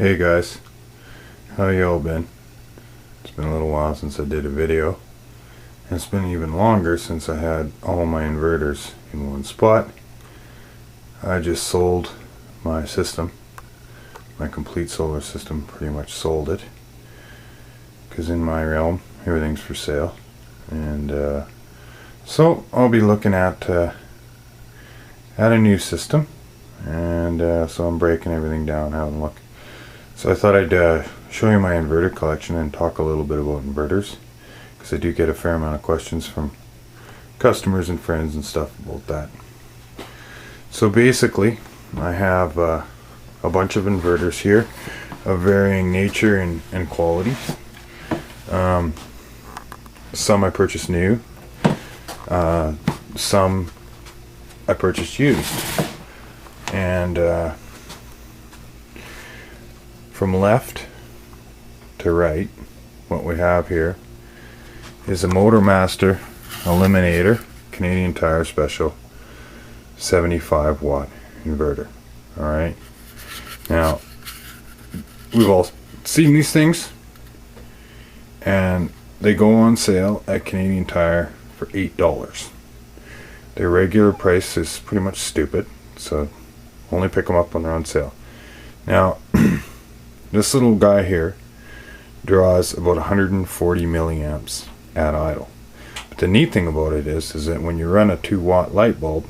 Hey guys, how y'all been? It's been a little while since I did a video, and it's been even longer since I had all my inverters in one spot. I just sold my system, my complete solar system, pretty much sold it, because in my realm everything's for sale, and so I'll be looking at a new system, and so I'm breaking everything down, having a look. So I thought I'd show you my inverter collection and talk a little bit about inverters, because I do get a fair amount of questions from customers and friends and stuff about that. So basically I have a bunch of inverters here of varying nature and quality. Some I purchased new, some I purchased used, and from left to right, what we have here is a Motormaster Eliminator Canadian Tire Special 75 watt inverter. Alright, now we've all seen these things, and they go on sale at Canadian Tire for $8. Their regular price is pretty much stupid, so only pick them up when they're on sale. Now this little guy here draws about 140 milliamps at idle. But the neat thing about it is that when you run a 2-watt light bulb,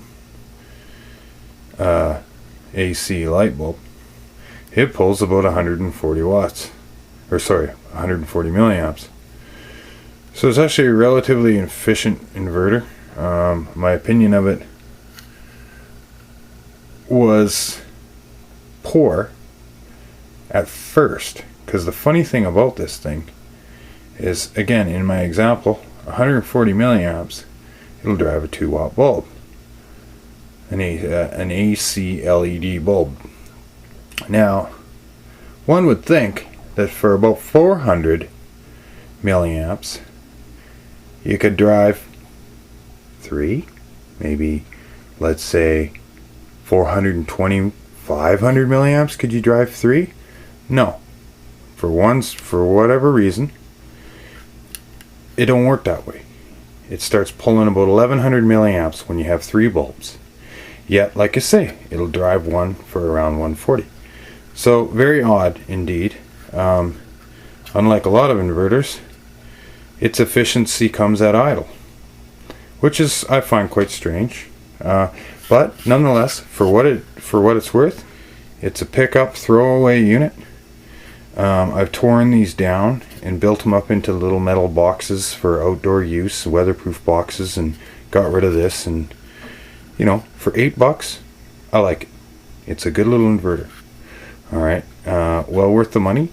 AC light bulb, it pulls about 140 watts, or sorry, 140 milliamps. So it's actually a relatively efficient inverter. My opinion of it was poor at first, because the funny thing about this thing is, again, in my example, 140 milliamps, it'll drive a 2-watt bulb, an AC LED bulb. Now, one would think that for about 400 milliamps, you could drive 3, maybe, let's say 420, 500 milliamps. Could you drive 3? No. For whatever reason, it don't work that way. It starts pulling about 1100 milliamps when you have 3 bulbs. Yet, like I say, it'll drive one for around 140. So, very odd indeed. Unlike a lot of inverters, its efficiency comes at idle, which is, I find, quite strange. But nonetheless, for what it's worth, it's a pick-up throwaway unit. I've torn these down and built them up into little metal boxes for outdoor use, weatherproof boxes, and got rid of this. And you know, for $8, I like it. It's a good little inverter. Alright, well worth the money,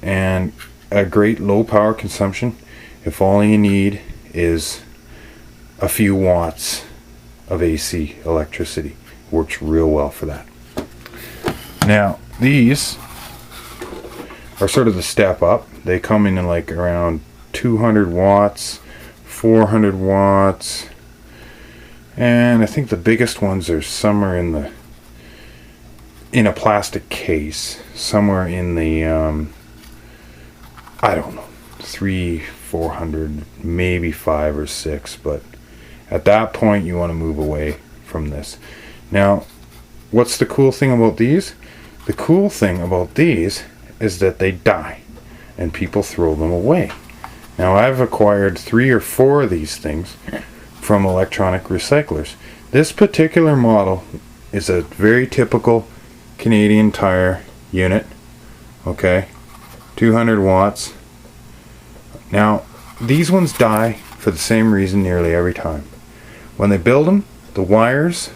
and a great low power consumption if all you need is a few watts of AC electricity. Works real well for that. Now, these are sort of the step up. They come in like around 200 watts, 400 watts, and I think the biggest ones are somewhere in a plastic case, somewhere in the I don't know, 300-400, maybe 5 or 6, but at that point you want to move away from this. Now, what's the cool thing about these? The cool thing about these is that they die and people throw them away. Now, I've acquired 3 or 4 of these things from electronic recyclers. This particular model is a very typical Canadian Tire unit. Okay, 200 watts. Now, these ones die for the same reason nearly every time. When they build them, the wires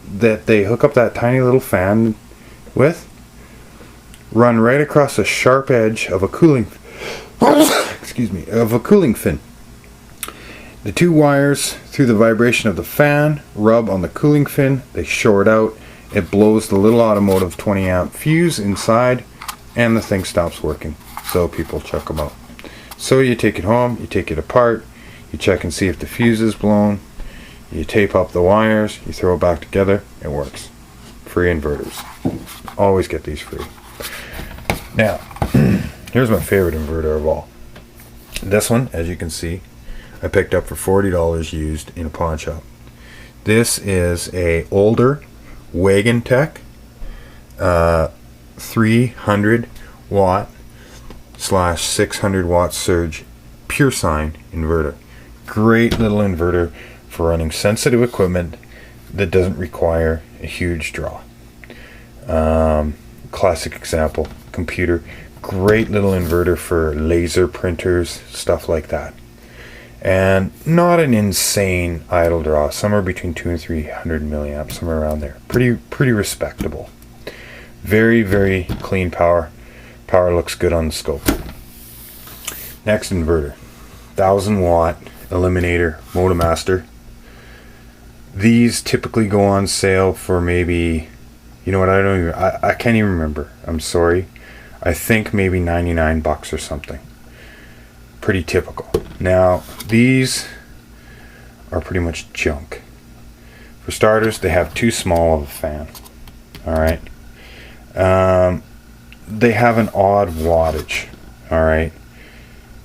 that they hook up that tiny little fan with run right across the sharp edge of a cooling excuse me, of a cooling fin. The 2 wires, through the vibration of the fan, rub on the cooling fin. They short out. It blows the little automotive 20 amp fuse inside, and the thing stops working. So people chuck them out. So you take it home, you take it apart, you check and see if the fuse is blown, you tape up the wires, you throw it back together, it works. Free inverters. Always get these free. Now, here's my favorite inverter of all. This one, as you can see, I picked up for $40 used in a pawn shop. This is a older Wagon Tech 300 watt / 600 watt surge pure sine inverter. Great little inverter for running sensitive equipment that doesn't require a huge draw. Classic example, computer. Great little inverter for laser printers, stuff like that. And not an insane idle draw, somewhere between 200 and 300 milliamps, somewhere around there. Pretty respectable. Very, very clean power. Power looks good on the scope. Next inverter, 1000 watt eliminator Motomaster. These typically go on sale for maybe, you know what, I can't even remember. I'm sorry. I think maybe 99 bucks or something. Pretty typical. Now, these are pretty much junk. For starters, they have too small of a fan. Alright. They have an odd wattage. Alright.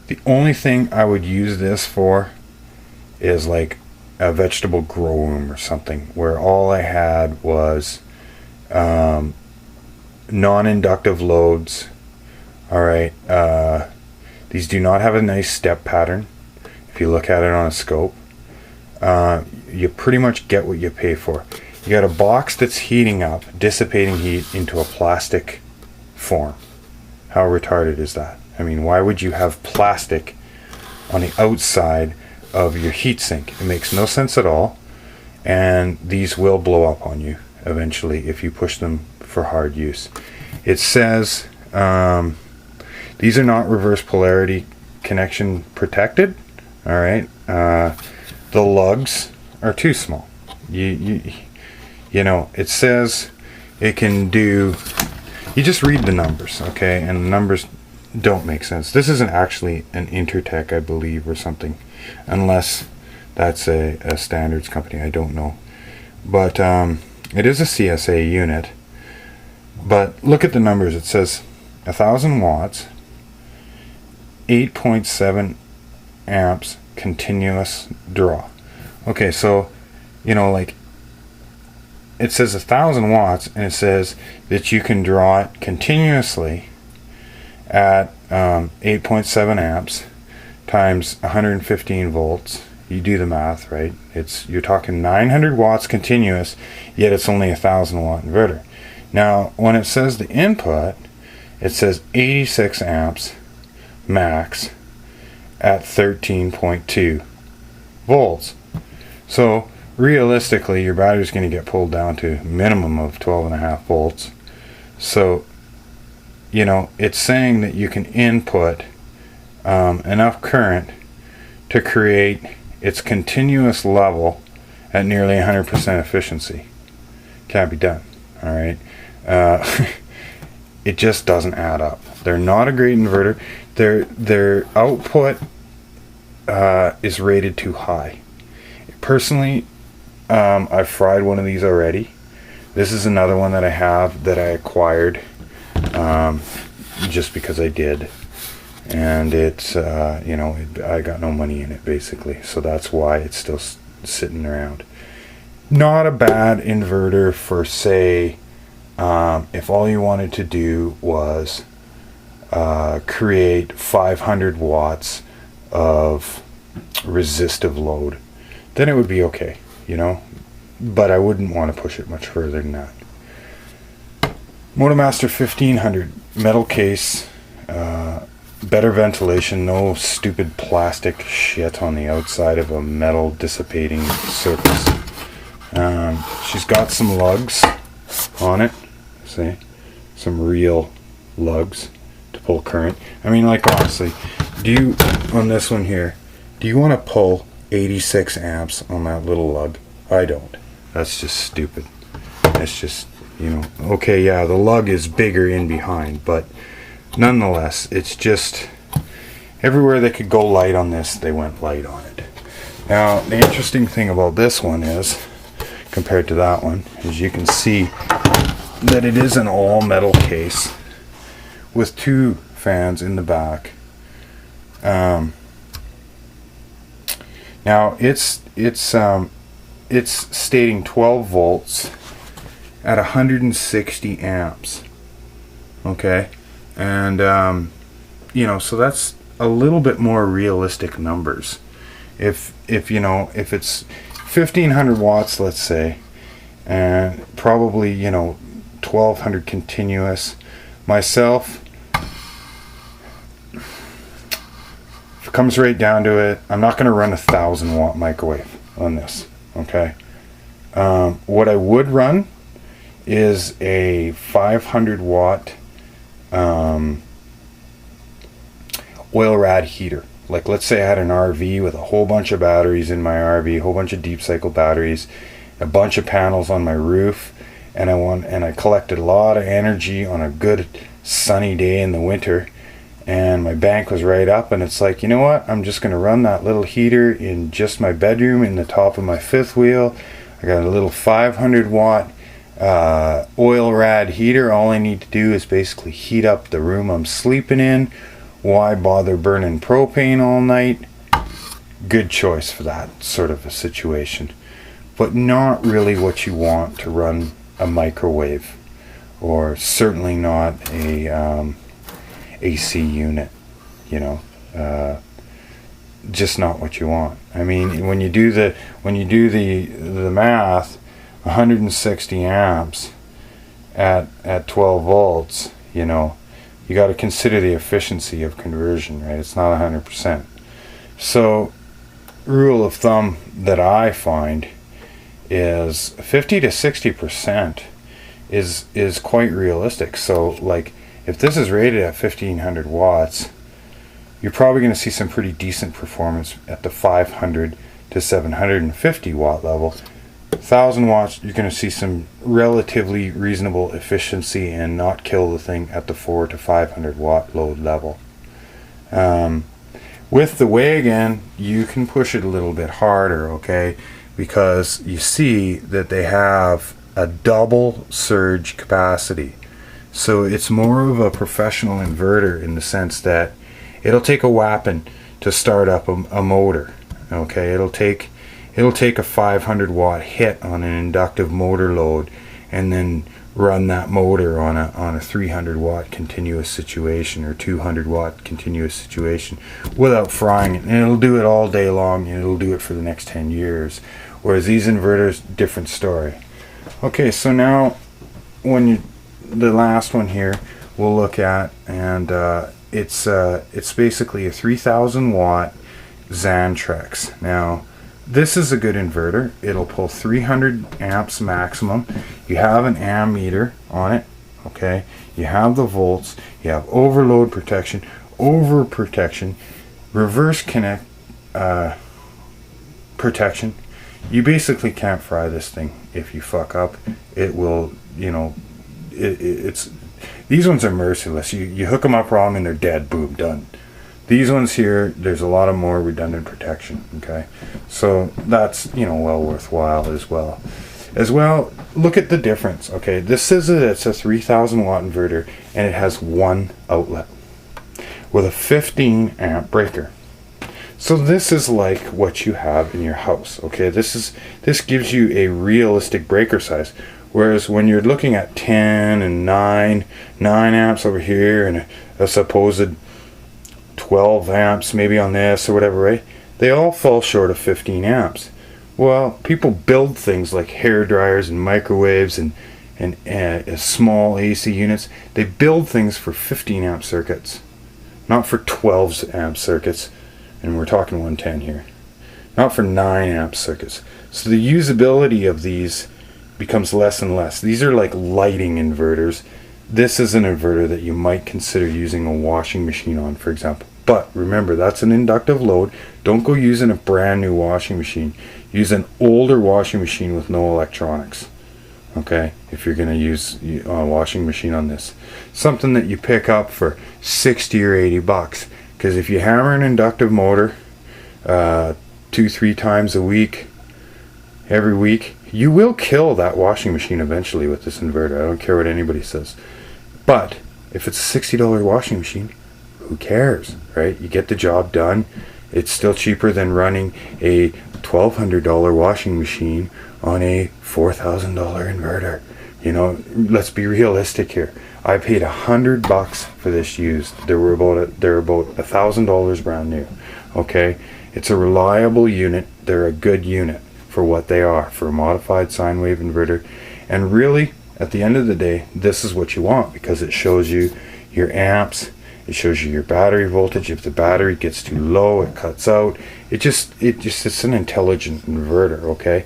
The only thing I would use this for is like a vegetable grow room or something, where all I had was non-inductive loads. Alright. These do not have a nice step pattern. If you look at it on a scope, you pretty much get what you pay for. You got a box that's heating up, dissipating heat into a plastic form. How retarded is that? I mean, why would you have plastic on the outside of your heatsink? It makes no sense at all, and these will blow up on you eventually if you push them for hard use. It says these are not reverse polarity connection protected. All right, the lugs are too small. You know, it says it can do. You just read the numbers, okay, and the numbers don't make sense. This isn't actually an Intertech, I believe, or something, unless that's a standards company. I don't know, but it is a CSA unit. But look at the numbers. It says 1000 watts, 8.7 amps continuous draw. Okay, so you know, like, it says 1000 watts, and it says that you can draw it continuously at 8.7 amps times 115 volts. You do the math, right? You're talking 900 watts continuous, yet it's only a 1000 watt inverter. Now, when it says the input, it says 86 amps max at 13.2 volts. So realistically, your battery's going to get pulled down to a minimum of 12.5 volts. So, you know, it's saying that you can input enough current to create its continuous level at nearly 100% efficiency. Can't be done. All right. It just doesn't add up. They're not a great inverter. Their output is rated too high. Personally, I've fried one of these already. This is another one that I have that I acquired just because I did, and it's you know, I got no money in it basically, so that's why it's still sitting around. Not a bad inverter for, say, if all you wanted to do was create 500 watts of resistive load, then it would be okay, you know, but I wouldn't want to push it much further than that. Motomaster 1500 metal case, better ventilation, no stupid plastic shit on the outside of a metal dissipating surface. She's got some lugs on it, see, some real lugs to pull current. I mean, like, honestly, on this one here, do you want to pull 86 amps on that little lug? I don't. That's just stupid. It's just, you know, okay, yeah, the lug is bigger in behind, but nonetheless, it's just, everywhere they could go light on this, they went light on it. Now, the interesting thing about this one is, compared to that one, is you can see that it is an all metal case with 2 fans in the back. Now it's stating 12 volts at 160 amps. Okay, and so that's a little bit more realistic numbers. If it's 1500 watts, let's say, and probably 1200 continuous. Myself, if it comes right down to it, I'm not going to run a 1000 watt microwave on this. Okay, what I would run is a 500 watt oil rad heater. Like, let's say I had an RV with a whole bunch of batteries in my RV, a whole bunch of deep cycle batteries, a bunch of panels on my roof, and I collected a lot of energy on a good sunny day in the winter, and my bank was right up, and it's like, you know what, I'm just going to run that little heater in just my bedroom in the top of my fifth wheel. I got a little 500 watt oil rad heater. All I need to do is basically heat up the room I'm sleeping in. Why bother burning propane all night? Good choice for that sort of a situation, but not really what you want to run a microwave, or certainly not a AC unit. Just not what you want. I mean, when you do the math, 160 amps at 12 volts, you got to consider the efficiency of conversion, right? It's not 100%. So, rule of thumb that I find is 50 to 60% is quite realistic. So, like, if this is rated at 1500 watts, you're probably going to see some pretty decent performance at the 500 to 750 watt level. 1000 watts, you're going to see some relatively reasonable efficiency and not kill the thing at the 400 to 500 watt load level. With the wagon, you can push it a little bit harder, okay, because you see that they have a double surge capacity. So it's more of a professional inverter in the sense that it'll take a whapping to start up a motor. Okay, it'll take a 500 watt hit on an inductive motor load, and then run that motor on a 300 watt continuous situation or 200 watt continuous situation without frying it, and it'll do it all day long, and it'll do it for the next 10 years. Whereas these inverters, different story. Okay, so now the last one here we'll look at, and it's basically a 3000 watt Xantrex. Now this is a good inverter. It'll pull 300 amps maximum. You have an ammeter on it, okay? You have the volts, you have overload protection, overprotection, reverse connect protection. You basically can't fry this thing if you fuck up. It will, it's these ones are merciless. You hook them up wrong and they're dead. Boom, done. These ones here, there's a lot of more redundant protection, okay? So that's, well worthwhile as well. Look at the difference, okay? This says that it's a 3000 watt inverter, and it has one outlet with a 15 amp breaker. So this is like what you have in your house, okay? This gives you a realistic breaker size. Whereas when you're looking at 10 and 9 amps over here, and a supposed 12 amps maybe on this or whatever, right? They all fall short of 15 amps. Well, people build things like hair dryers and microwaves and small AC units. They build things for 15 amp circuits, not for 12 amp circuits, and we're talking 110 here, not for 9 amp circuits. So the usability of these becomes less and less. These are like lighting inverters. This is an inverter that you might consider using a washing machine on, for example. But remember, that's an inductive load. Don't go using a brand new washing machine. Use an older washing machine with no electronics. Okay, if you're going to use a washing machine on this. Something that you pick up for 60 or 80 bucks. Because if you hammer an inductive motor 2-3 times a week, every week, you will kill that washing machine eventually with this inverter. I don't care what anybody says. But If it's a $60 washing machine, who cares, right? You get the job done. It's still cheaper than running a $1,200 washing machine on a $4,000 inverter. You know, let's be realistic here. I paid $100 for this used. They're about $1,000 brand new. Okay, it's a reliable unit. They're a good unit for what they are, for a modified sine wave inverter. And really, at the end of the day, this is what you want, because it shows you your amps. It shows you your battery voltage. If the battery gets too low, it cuts out. It's an intelligent inverter. Okay,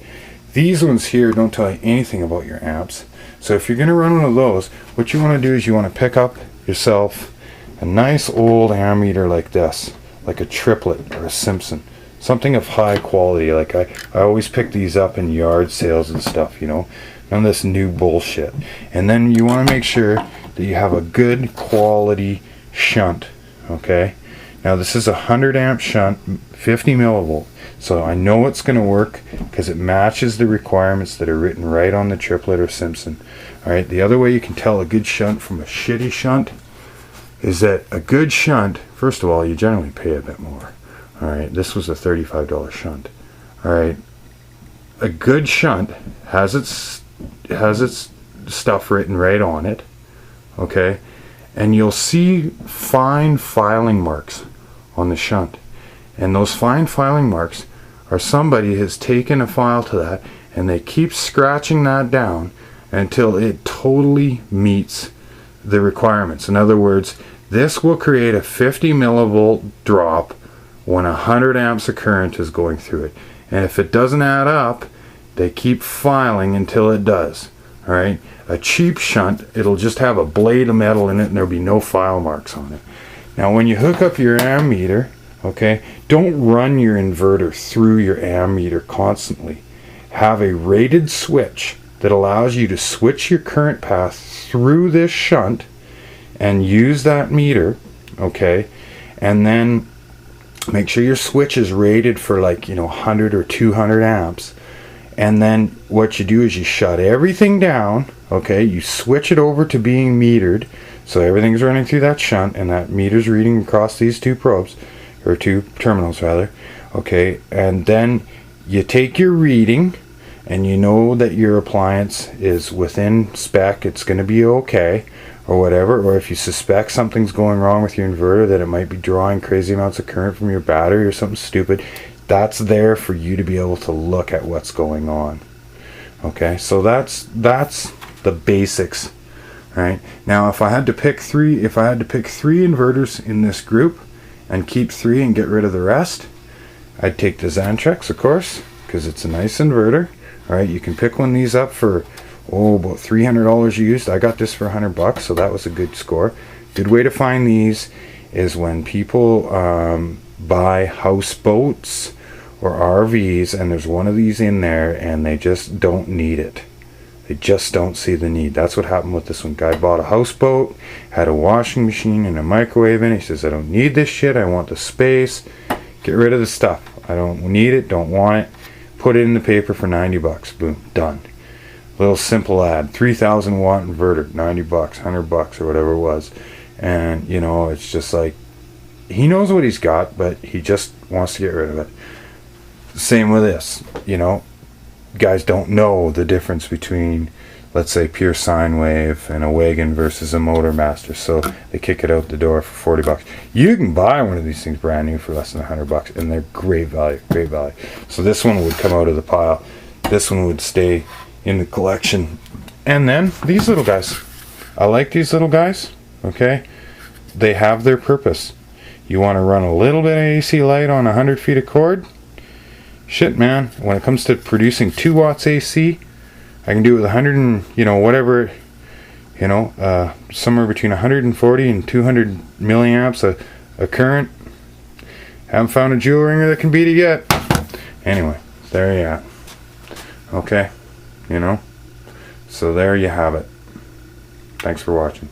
these ones here don't tell you anything about your amps. So if you're going to run one of those, what you want to do is you want to pick up yourself a nice old ammeter like this, like a triplet or a Simpson, something of high quality. Like I always pick these up in yard sales and stuff, you know, none of this new bullshit. And then you want to make sure that you have a good quality shunt. Okay, now this is a 100 amp shunt, 50 millivolt. So I know it's going to work because it matches the requirements that are written right on the triplet or Simpson. Alright, the other way you can tell a good shunt from a shitty shunt is that a good shunt, first of all, you generally pay a bit more. Alright, this was a $35 shunt. Alright, a good shunt has its stuff written right on it. Okay, and you'll see fine filing marks on the shunt. And those fine filing marks are somebody has taken a file to that and they keep scratching that down until it totally meets the requirements. In other words, this will create a 50 millivolt drop when 100 amps of current is going through it. And if it doesn't add up, they keep filing until it does. Alright? A cheap shunt, it'll just have a blade of metal in it and there'll be no file marks on it. Now when you hook up your ammeter, okay, don't run your inverter through your ammeter constantly. Have a rated switch that allows you to switch your current path through this shunt and use that meter, okay, and then make sure your switch is rated for, like, you know, 100 or 200 amps. And then what you do is you shut everything down, okay, you switch it over to being metered, so everything's running through that shunt and that meter's reading across these two probes, or two terminals rather. Okay, and then you take your reading and you know that your appliance is within spec, it's going to be okay or whatever. Or if you suspect something's going wrong with your inverter, that it might be drawing crazy amounts of current from your battery or something stupid, that's there for you to be able to look at what's going on. Okay, so that's the basics. Right, now if I had to pick three inverters in this group and keep 3 and get rid of the rest, I'd take the Xantrex, of course, because it's a nice inverter. Alright, you can pick one of these up for about $300 used. I got this for $100, so that was a good score. Good way to find these is when people buy houseboats or RVs and there's one of these in there and they just don't need it. They just don't see the need. That's what happened with this one. Guy bought a houseboat, had a washing machine and a microwave in it. He says, I don't need this shit. I want the space. Get rid of the stuff. I don't need it. Don't want it. Put it in the paper for $90. Boom. Done. Little simple ad. 3,000 watt inverter. $90, $100 or whatever it was. And, you know, it's just like, he knows what he's got, but he just wants to get rid of it. Same with this, you know. Guys don't know the difference between, let's say, pure sine wave and a wagon versus a motor master, so they kick it out the door for $40. You can buy one of these things brand new for less than $100, and they're great value. So this one would come out of the pile. This one would stay in the collection. And then these little guys. I like these little guys. Okay, they have their purpose. You want to run a little bit of AC light on 100 feet of cord? Shit, man, when it comes to producing 2 watts AC, I can do it with 100 and, you know, whatever, you know, somewhere between 140 and 200 milliamps a current. Haven't found a jewel ringer that can beat it yet. Anyway, there you are. Okay, you know, so there you have it. Thanks for watching.